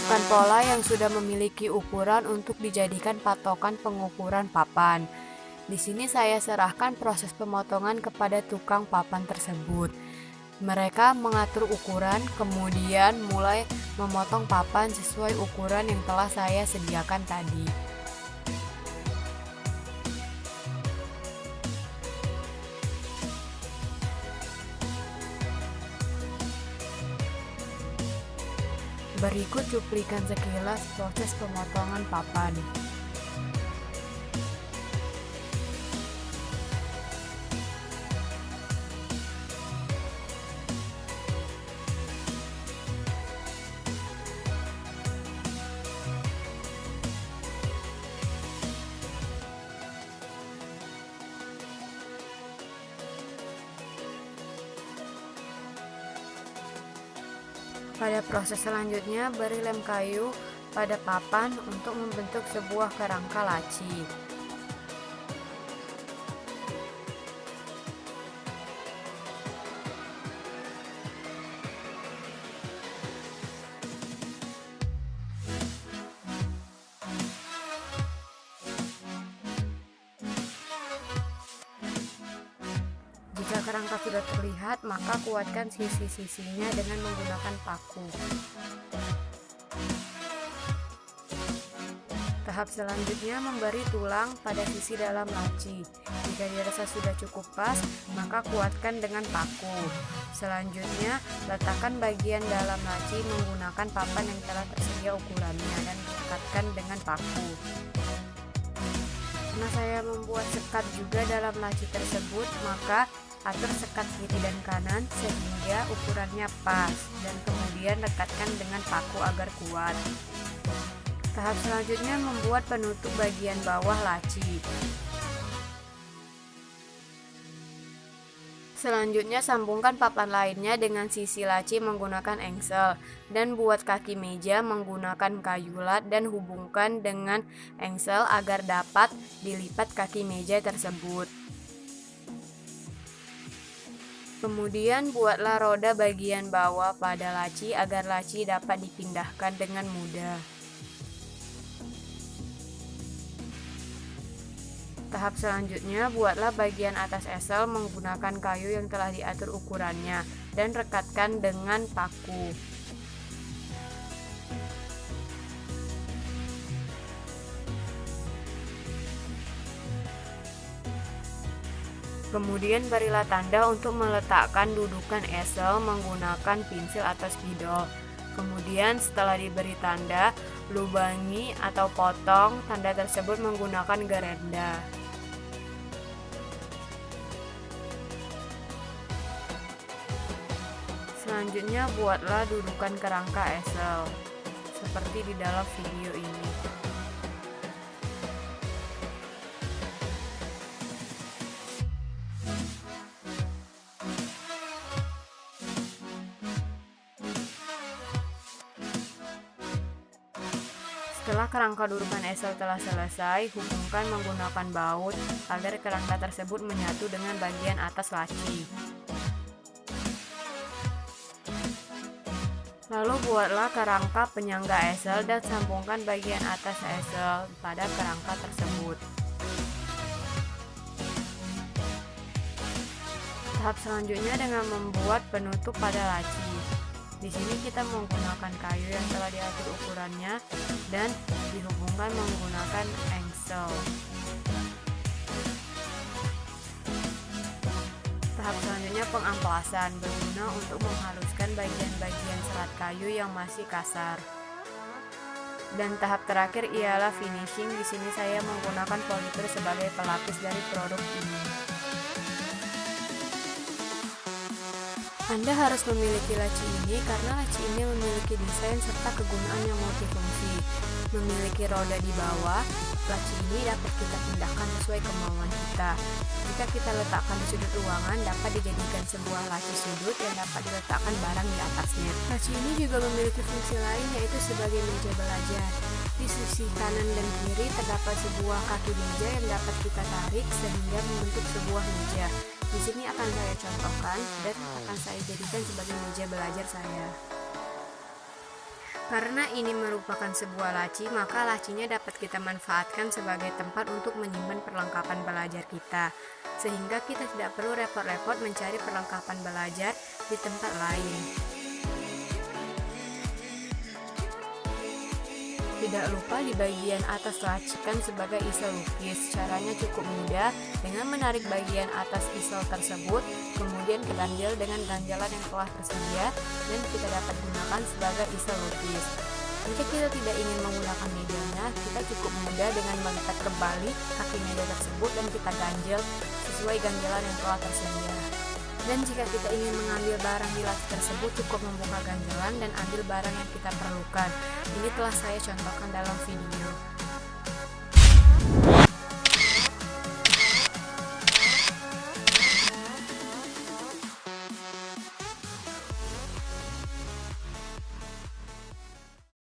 siapkan pola yang sudah memiliki ukuran untuk dijadikan patokan pengukuran papan. Di sini saya serahkan proses pemotongan kepada tukang papan tersebut. Mereka mengatur ukuran, kemudian mulai memotong papan sesuai ukuran yang telah saya sediakan tadi. Berikut cuplikan sekilas proses pemotongan papan. Pada proses selanjutnya, beri lem kayu pada papan untuk membentuk sebuah kerangka laci. Jika kerangka sudah terlihat, maka kuatkan sisi-sisinya dengan menggunakan paku. Tahap selanjutnya memberi tulang pada sisi dalam laci. Jika dirasa sudah cukup pas, maka kuatkan dengan paku. Selanjutnya, letakkan bagian dalam laci menggunakan papan yang telah tersedia ukurannya dan dekatkan dengan paku. Karena saya membuat sekat juga dalam laci tersebut, maka atur sekat kiri dan kanan sehingga ukurannya pas dan kemudian dekatkan dengan paku agar kuat. Tahap selanjutnya membuat penutup bagian bawah laci. Selanjutnya sambungkan papan lainnya dengan sisi laci menggunakan engsel dan buat kaki meja menggunakan kayu lat dan hubungkan dengan engsel agar dapat dilipat kaki meja tersebut. Kemudian buatlah roda bagian bawah pada laci agar laci dapat dipindahkan dengan mudah. Tahap selanjutnya, buatlah bagian atas esel menggunakan kayu yang telah diatur ukurannya dan rekatkan dengan paku. Kemudian berilah tanda untuk meletakkan dudukan esel menggunakan pensil atau spidol. Kemudian setelah diberi tanda, lubangi atau potong tanda tersebut menggunakan gerenda. Selanjutnya buatlah dudukan kerangka esel seperti di dalam video ini. Setelah kerangka dudukan esel telah selesai, hubungkan menggunakan baut agar kerangka tersebut menyatu dengan bagian atas laci. Lalu buatlah kerangka penyangga esel dan sambungkan bagian atas esel pada kerangka tersebut. Tahap selanjutnya dengan membuat penutup pada laci. Di sini kita menggunakan kayu yang telah diatur ukurannya dan dihubungkan menggunakan engsel. Tahap selanjutnya pengamplasan berguna untuk menghaluskan bagian-bagian serat kayu yang masih kasar. Dan tahap terakhir ialah finishing. Di sini saya menggunakan politur sebagai pelapis dari produk ini. Anda harus memiliki laci ini karena laci ini memiliki desain serta kegunaan yang multifungsi. Memiliki roda di bawah, laci ini dapat kita pindahkan sesuai kemauan kita. Jika kita letakkan di sudut ruangan, dapat dijadikan sebuah laci sudut yang dapat diletakkan barang di atasnya. Laci ini juga memiliki fungsi lain, yaitu sebagai meja belajar. Di sisi kanan dan kiri terdapat sebuah kaki meja yang dapat kita tarik sehingga membentuk sebuah meja. Di sini akan saya contohkan dan akan saya jadikan sebagai meja belajar saya. Karena ini merupakan sebuah laci, maka lacinya dapat kita manfaatkan sebagai tempat untuk menyimpan perlengkapan belajar kita, sehingga kita tidak perlu repot-repot mencari perlengkapan belajar di tempat lain. Tidak lupa di bagian atas lacikan sebagai easel lukis. Caranya cukup mudah dengan menarik bagian atas easel tersebut, kemudian keganjel dengan ganjalan yang telah tersedia dan kita dapat gunakan sebagai easel lukis. Jika kita tidak ingin menggunakan mejanya, kita cukup mudah dengan melipat kembali kaki meja tersebut dan kita ganjel sesuai ganjalan yang telah tersedia. Dan jika kita ingin mengambil barang di laci tersebut, cukup membuka ganjalan dan ambil barang yang kita perlukan. Ini telah saya contohkan dalam video.